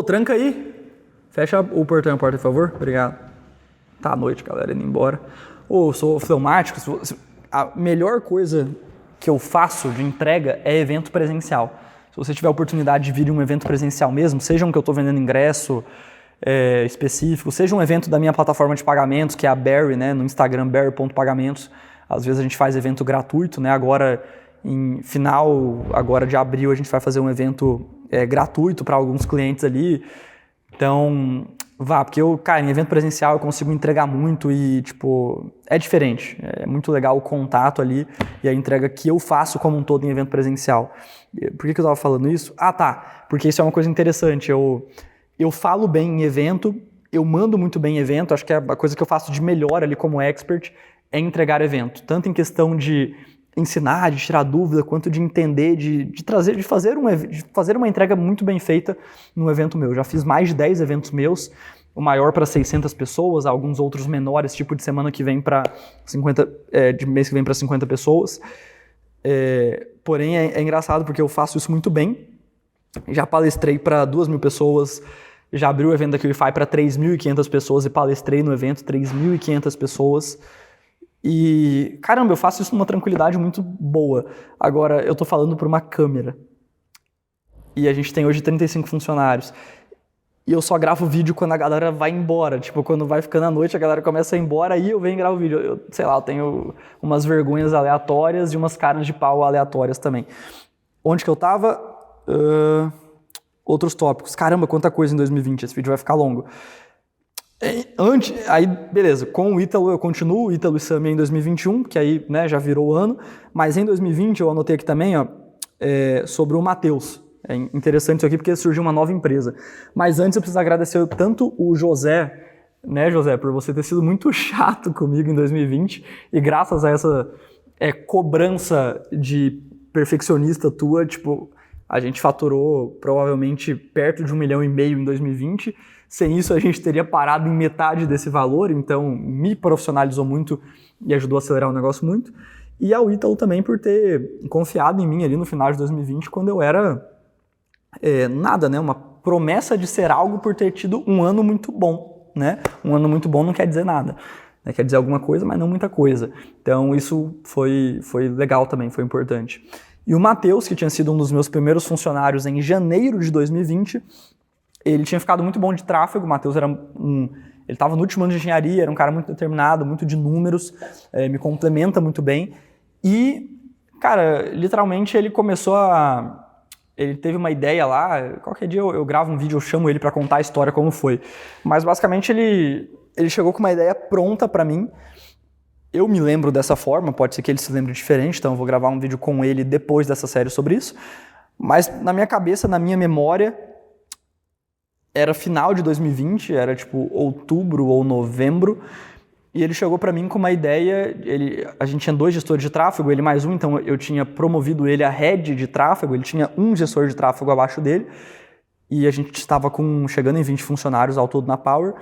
Speaker 1: Tranca aí. Fecha o portão, por favor. Obrigado. Tá à noite, galera, indo embora. Eu sou fleumático. A melhor coisa que eu faço de entrega é evento presencial. Se você tiver a oportunidade de vir em um evento presencial mesmo, seja um que eu estou vendendo ingresso específico, seja um evento da minha plataforma de pagamentos, que é a Berry, né, no Instagram, berry.pagamentos. Às vezes a gente faz evento gratuito, né? Agora, em final de abril, a gente vai fazer um evento gratuito para alguns clientes ali. Então, porque em evento presencial eu consigo entregar muito e, tipo, é diferente. É muito legal o contato ali e a entrega que eu faço como um todo em evento presencial. Por que eu estava falando isso? Porque isso é uma coisa interessante. Eu falo bem em evento, eu mando muito bem em evento, acho que é a coisa que eu faço de melhor ali como expert é entregar evento. Tanto em questão de ensinar, de tirar dúvida, quanto de entender, de fazer uma entrega muito bem feita num evento meu. Já fiz mais de 10 eventos meus, o maior para 600 pessoas, alguns outros menores, tipo de semana que vem para 50, de mês que vem para 50 pessoas. Porém, é engraçado porque eu faço isso muito bem. Já palestrei para 2.000 pessoas, já abri o evento da QIFI para 3.500 pessoas e palestrei no evento 3.500 pessoas. E, caramba, eu faço isso numa tranquilidade muito boa. Agora, eu tô falando para uma câmera. E a gente tem hoje 35 funcionários. E eu só gravo vídeo quando a galera vai embora. Tipo, quando vai ficando à noite, a galera começa a ir embora, aí eu venho e gravo vídeo. Eu tenho umas vergonhas aleatórias e umas caras de pau aleatórias também. Onde que eu tava? Outros tópicos. Caramba, quanta coisa em 2020. Esse vídeo vai ficar longo. Aí, beleza, com o Ítalo eu continuo, Ítalo e Sâmia em 2021, que aí, né, já virou o ano, mas em 2020 eu anotei aqui também, sobre o Matheus. É interessante isso aqui porque surgiu uma nova empresa. Mas antes eu preciso agradecer tanto o José, né, José, por você ter sido muito chato comigo em 2020 e graças a essa cobrança de perfeccionista tua, tipo, a gente faturou provavelmente perto de 1,5 milhão em 2020. Sem isso, a gente teria parado em metade desse valor, então me profissionalizou muito e ajudou a acelerar o negócio muito. E ao Ítalo também por ter confiado em mim ali no final de 2020, quando eu era nada, né? Uma promessa de ser algo por ter tido um ano muito bom, né? Um ano muito bom não quer dizer nada, né? Quer dizer alguma coisa, mas não muita coisa. Então isso foi legal também, foi importante. E o Matheus, que tinha sido um dos meus primeiros funcionários em janeiro de 2020, ele tinha ficado muito bom de tráfego. O Matheus ele estava no último ano de engenharia, era um cara muito determinado, muito de números, me complementa muito bem. E, cara, literalmente ele ele teve uma ideia lá, qualquer dia eu gravo um vídeo, eu chamo ele para contar a história como foi. Mas basicamente ele chegou com uma ideia pronta para mim. Eu me lembro dessa forma, pode ser que ele se lembre diferente, então eu vou gravar um vídeo com ele depois dessa série sobre isso. Mas na minha cabeça, na minha memória, era final de 2020, era tipo outubro ou novembro, e ele chegou para mim com uma ideia. A gente tinha 2 gestores de tráfego, ele mais um, então eu tinha promovido ele a head de tráfego, ele tinha um gestor de tráfego abaixo dele, e a gente estava chegando em 20 funcionários ao todo na Power.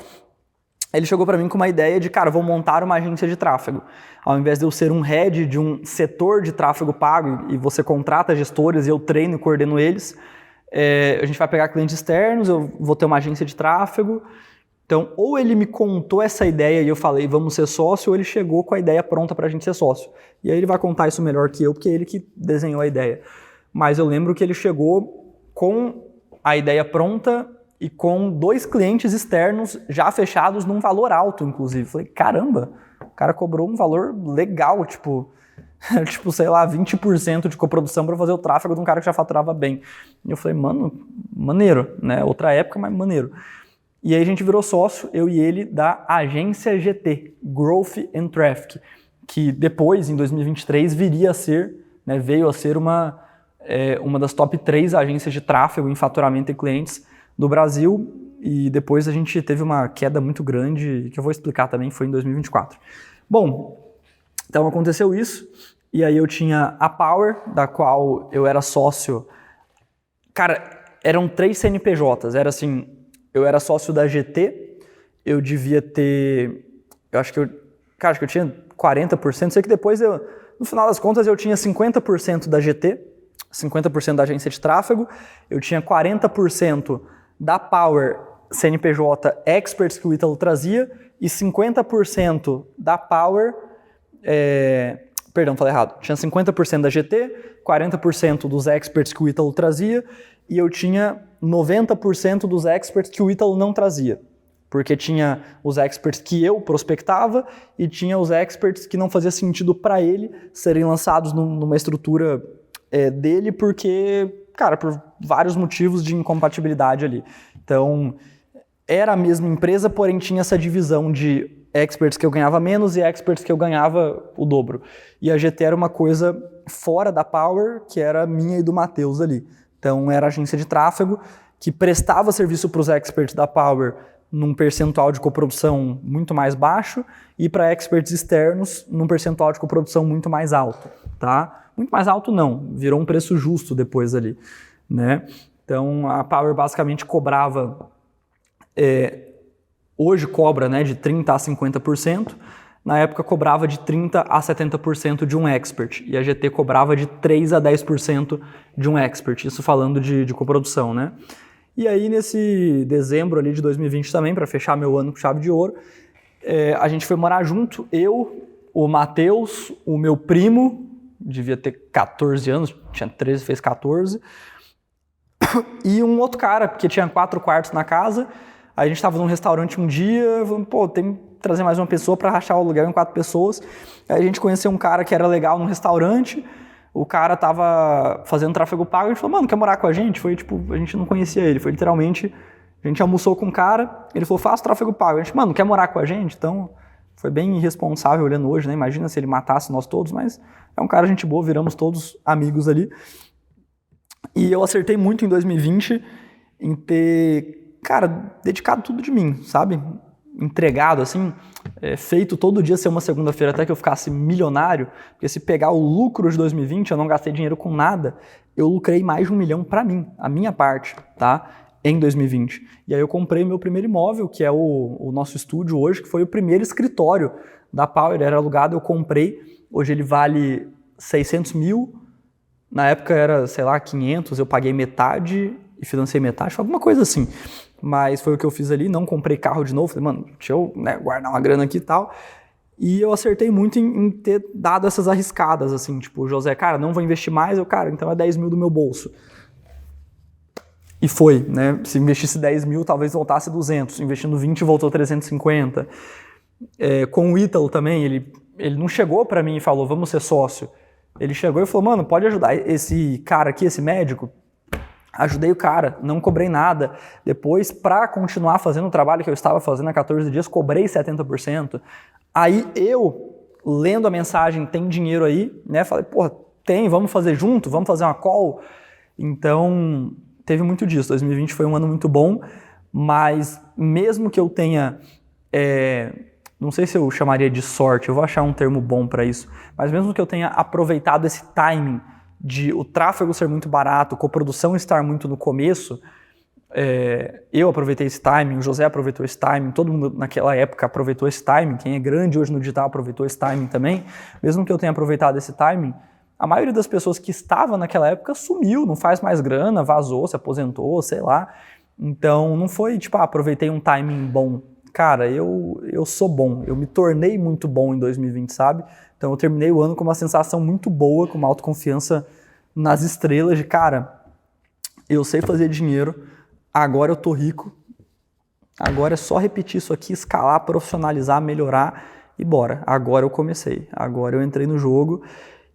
Speaker 1: ele chegou para mim com uma ideia de, cara, vou montar uma agência de tráfego. Ao invés de eu ser um head de um setor de tráfego pago e você contrata gestores e eu treino e coordeno eles, a gente vai pegar clientes externos, eu vou ter uma agência de tráfego. Então, ou ele me contou essa ideia e eu falei, vamos ser sócio, ou ele chegou com a ideia pronta para a gente ser sócio. E aí ele vai contar isso melhor que eu, porque é ele que desenhou a ideia. Mas eu lembro que ele chegou com a ideia pronta e com 2 clientes externos já fechados num valor alto, inclusive. Falei, caramba, o cara cobrou um valor legal, tipo, sei lá, 20% de coprodução para fazer o tráfego de um cara que já faturava bem. E eu falei, mano, maneiro, né? Outra época, mas maneiro. E aí a gente virou sócio, eu e ele, da agência GT, Growth and Traffic, que depois, em 2023, viria a ser, né, veio a ser uma das top 3 agências de tráfego em faturamento e clientes do Brasil, e depois a gente teve uma queda muito grande, que eu vou explicar também, foi em 2024. Bom, então aconteceu isso, e aí eu tinha a Power, da qual eu era sócio. Cara, eram 3 CNPJs, era assim, eu era sócio da GT, eu devia ter, acho que eu tinha 40%, sei que depois no final das contas eu tinha 50% da GT, 50% da agência de tráfego, eu tinha 40% da Power CNPJ Experts que o Ítalo trazia e 50% da Power, perdão, falei errado, tinha 50% da GT, 40% dos Experts que o Ítalo trazia e eu tinha 90% dos Experts que o Ítalo não trazia, porque tinha os Experts que eu prospectava e tinha os Experts que não fazia sentido para ele serem lançados numa estrutura dele, porque, cara, por vários motivos de incompatibilidade ali. Então, era a mesma empresa, porém tinha essa divisão de experts que eu ganhava menos e experts que eu ganhava o dobro. E a GT era uma coisa fora da Power, que era minha e do Matheus ali. Então, era a agência de tráfego que prestava serviço para os experts da Power num percentual de coprodução muito mais baixo e para experts externos num percentual de coprodução muito mais alto, tá? Muito mais alto não, virou um preço justo depois ali, né? Então a Power basicamente cobrava, hoje cobra, né, de 30% a 50%, na época cobrava de 30% a 70% de um expert, e a GT cobrava de 3% a 10% de um expert, isso falando de coprodução, né? E aí nesse dezembro ali de 2020 também, para fechar meu ano com chave de ouro, a gente foi morar junto, eu, o Matheus, o meu primo, devia ter 14 anos, tinha 13, fez 14, e um outro cara, porque tinha 4 quartos na casa. Aí a gente estava num restaurante um dia, falando, pô, tem que trazer mais uma pessoa para rachar o aluguel em 4 pessoas. Aí a gente conheceu um cara que era legal num restaurante, o cara tava fazendo tráfego pago, a gente falou, mano, quer morar com a gente? Foi tipo, a gente não conhecia ele, foi literalmente, a gente almoçou com um cara, ele falou, faço tráfego pago. A gente, mano, quer morar com a gente? Então, foi bem irresponsável olhando hoje, né? Imagina se ele matasse nós todos, mas é um cara gente boa, viramos todos amigos ali. E eu acertei muito em 2020 em ter, cara, dedicado tudo de mim, sabe? Entregado, assim, feito todo dia ser uma segunda-feira até que eu ficasse milionário, porque se pegar o lucro de 2020, eu não gastei dinheiro com nada, eu lucrei mais de 1 milhão para mim, a minha parte, tá? Em 2020. E aí eu comprei meu primeiro imóvel, que é o nosso estúdio hoje, que foi o primeiro escritório da Power, era alugado, eu comprei, hoje ele vale 600 mil, na época era, sei lá, 500, eu paguei metade e financei metade, alguma coisa assim. Mas foi o que eu fiz ali, não comprei carro de novo, falei, mano, deixa eu, né, guardar uma grana aqui e tal. E eu acertei muito em ter dado essas arriscadas, assim, tipo, José, cara, não vou investir mais, cara, então é 10 mil do meu bolso. E foi, né, se investisse 10 mil, talvez voltasse 200, investindo 20, voltou 350. Com o Ítalo também, ele não chegou pra mim e falou, vamos ser sócio. Ele chegou e falou, mano, pode ajudar esse cara aqui, esse médico? Ajudei o cara, não cobrei nada. Depois, para continuar fazendo o trabalho que eu estava fazendo há 14 dias, cobrei 70%. Aí eu, lendo a mensagem, tem dinheiro aí, né? Falei, porra, tem, vamos fazer junto, vamos fazer uma call. Então, teve muito disso. 2020 foi um ano muito bom, mas mesmo que eu tenha, não sei se eu chamaria de sorte, eu vou achar um termo bom para isso, mas mesmo que eu tenha aproveitado esse timing de o tráfego ser muito barato, coprodução estar muito no começo, Eu aproveitei esse timing, o José aproveitou esse timing, todo mundo naquela época aproveitou esse timing, quem é grande hoje no digital aproveitou esse timing também. Mesmo que eu tenha aproveitado esse timing, a maioria das pessoas que estavam naquela época sumiu, não faz mais grana, vazou, se aposentou, sei lá. Então não foi tipo, aproveitei um timing bom. Cara, eu sou bom, eu me tornei muito bom em 2020, sabe? Então eu terminei o ano com uma sensação muito boa, com uma autoconfiança nas estrelas de, cara, eu sei fazer dinheiro, agora eu tô rico, agora é só repetir isso aqui, escalar, profissionalizar, melhorar e bora. Agora eu comecei, agora eu entrei no jogo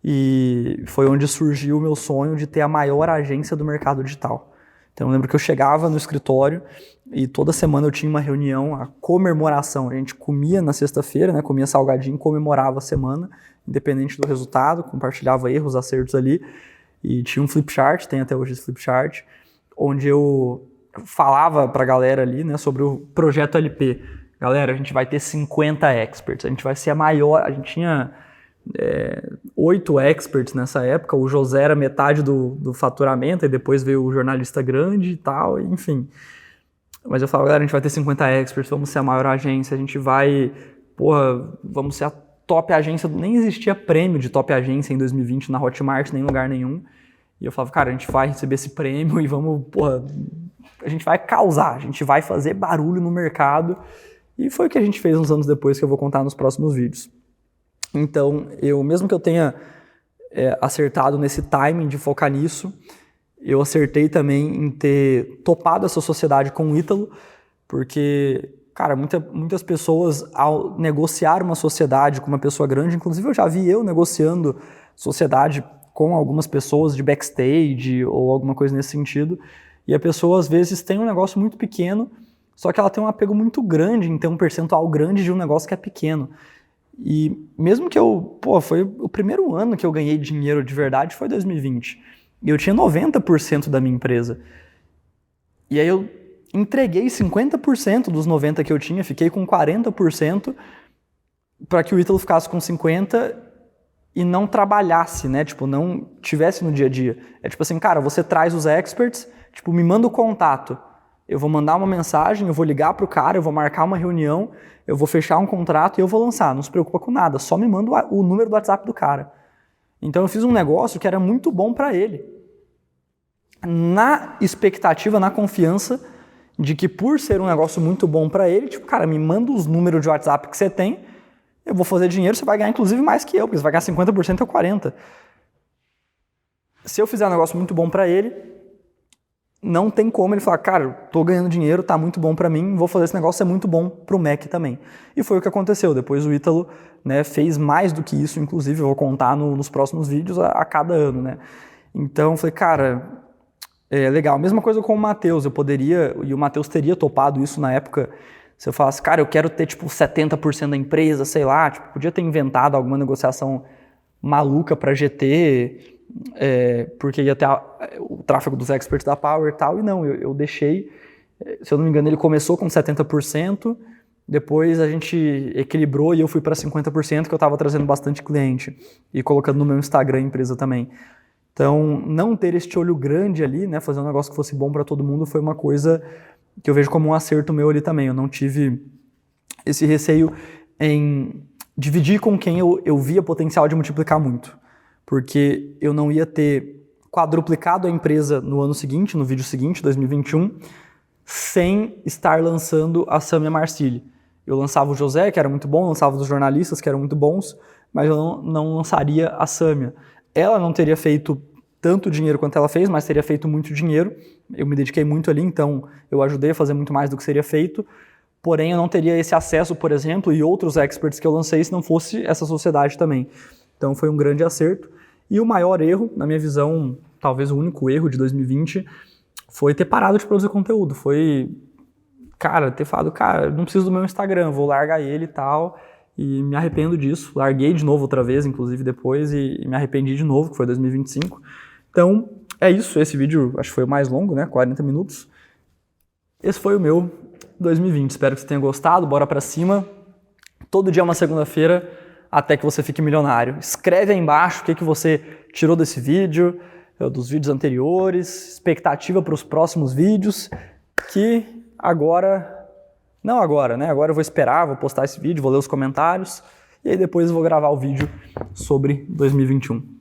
Speaker 1: e foi onde surgiu o meu sonho de ter a maior agência do mercado digital. Então eu lembro que eu chegava no escritório e toda semana eu tinha uma reunião, a comemoração. A gente comia na sexta-feira, né, comia salgadinho, comemorava a semana, independente do resultado, compartilhava erros, acertos ali. E tinha um flip chart, tem até hoje esse flip chart, onde eu falava pra galera ali, né, sobre o projeto LP. Galera, a gente vai ter 50 experts, a gente vai ser a maior, a gente tinha 8 experts nessa época, o José era metade do faturamento, e depois veio o jornalista grande e tal, enfim. Mas eu falava, galera, a gente vai ter 50 experts, vamos ser a maior agência, a gente vai, vamos ser a top agência, nem existia prêmio de top agência em 2020 na Hotmart, nem em lugar nenhum. E eu falava, cara, a gente vai receber esse prêmio e vamos, a gente vai causar, a gente vai fazer barulho no mercado. E foi o que a gente fez uns anos depois, que eu vou contar nos próximos vídeos. Então, mesmo que eu tenha acertado nesse timing de focar nisso, eu acertei também em ter topado essa sociedade com o Ítalo, porque, cara, muitas pessoas, ao negociar uma sociedade com uma pessoa grande, inclusive eu já vi eu negociando sociedade com algumas pessoas de backstage ou alguma coisa nesse sentido, e a pessoa às vezes tem um negócio muito pequeno, só que ela tem um apego muito grande em ter um percentual grande de um negócio que é pequeno. E mesmo que foi o primeiro ano que eu ganhei dinheiro de verdade, foi 2020. E eu tinha 90% da minha empresa. E aí eu entreguei 50% dos 90% que eu tinha, fiquei com 40% para que o Ítalo ficasse com 50% e não trabalhasse, né? Tipo, não tivesse no dia a dia. É tipo assim, cara, você traz os experts, tipo, me manda o contato. Eu vou mandar uma mensagem, eu vou ligar pro cara, eu vou marcar uma reunião, eu vou fechar um contrato e eu vou lançar. Não se preocupa com nada, só me manda o número do WhatsApp do cara. Então eu fiz um negócio que era muito bom para ele. Na expectativa, na confiança de que por ser um negócio muito bom para ele, tipo, cara, me manda os números de WhatsApp que você tem, eu vou fazer dinheiro, você vai ganhar inclusive mais que eu, porque você vai ganhar 50% ou 40%. Se eu fizer um negócio muito bom para ele, não tem como ele falar, cara, tô ganhando dinheiro, tá muito bom para mim, vou fazer esse negócio ser muito bom pro Mac também. E foi o que aconteceu. Depois o Ítalo, né, fez mais do que isso, inclusive, eu vou contar nos próximos vídeos a cada ano, né. Então, eu falei, cara, legal. Mesma coisa com o Matheus, eu poderia, e o Matheus teria topado isso na época, se eu falasse, cara, eu quero ter, tipo, 70% da empresa, sei lá, tipo, podia ter inventado alguma negociação maluca para GT, porque ia ter o tráfego dos experts da Power e tal, e não, eu deixei, se eu não me engano, ele começou com 70%, depois a gente equilibrou e eu fui para 50%, que eu estava trazendo bastante cliente e colocando no meu Instagram a empresa também. Então, não ter este olho grande ali, né, fazer um negócio que fosse bom para todo mundo, foi uma coisa que eu vejo como um acerto meu ali também. Eu não tive esse receio em dividir com quem eu via potencial de multiplicar muito, porque eu não ia ter quadruplicado a empresa no ano seguinte, no vídeo seguinte, 2021, sem estar lançando a Samia Marcilli. Eu lançava o José, que era muito bom, lançava os jornalistas, que eram muito bons, mas eu não lançaria a Samia. Ela não teria feito tanto dinheiro quanto ela fez, mas teria feito muito dinheiro. Eu me dediquei muito ali, então eu ajudei a fazer muito mais do que seria feito. Porém, eu não teria esse acesso, por exemplo, e outros experts que eu lancei se não fosse essa sociedade também. Então foi um grande acerto. E o maior erro, na minha visão, talvez o único erro de 2020, foi ter parado de produzir conteúdo. Foi, cara, ter falado, cara, não preciso do meu Instagram, vou largar ele e tal. E me arrependo disso. Larguei de novo outra vez, inclusive depois, e me arrependi de novo, que foi 2025. Então, é isso. Esse vídeo, acho que foi o mais longo, né? 40 minutos. Esse foi o meu 2020. Espero que você tenha gostado. Bora pra cima. Todo dia é uma segunda-feira, até que você fique milionário. Escreve aí embaixo o que você tirou desse vídeo, dos vídeos anteriores, expectativa para os próximos vídeos. que agora, não agora, né? Agora eu vou esperar, vou postar esse vídeo, vou ler os comentários e aí depois eu vou gravar o vídeo sobre 2021.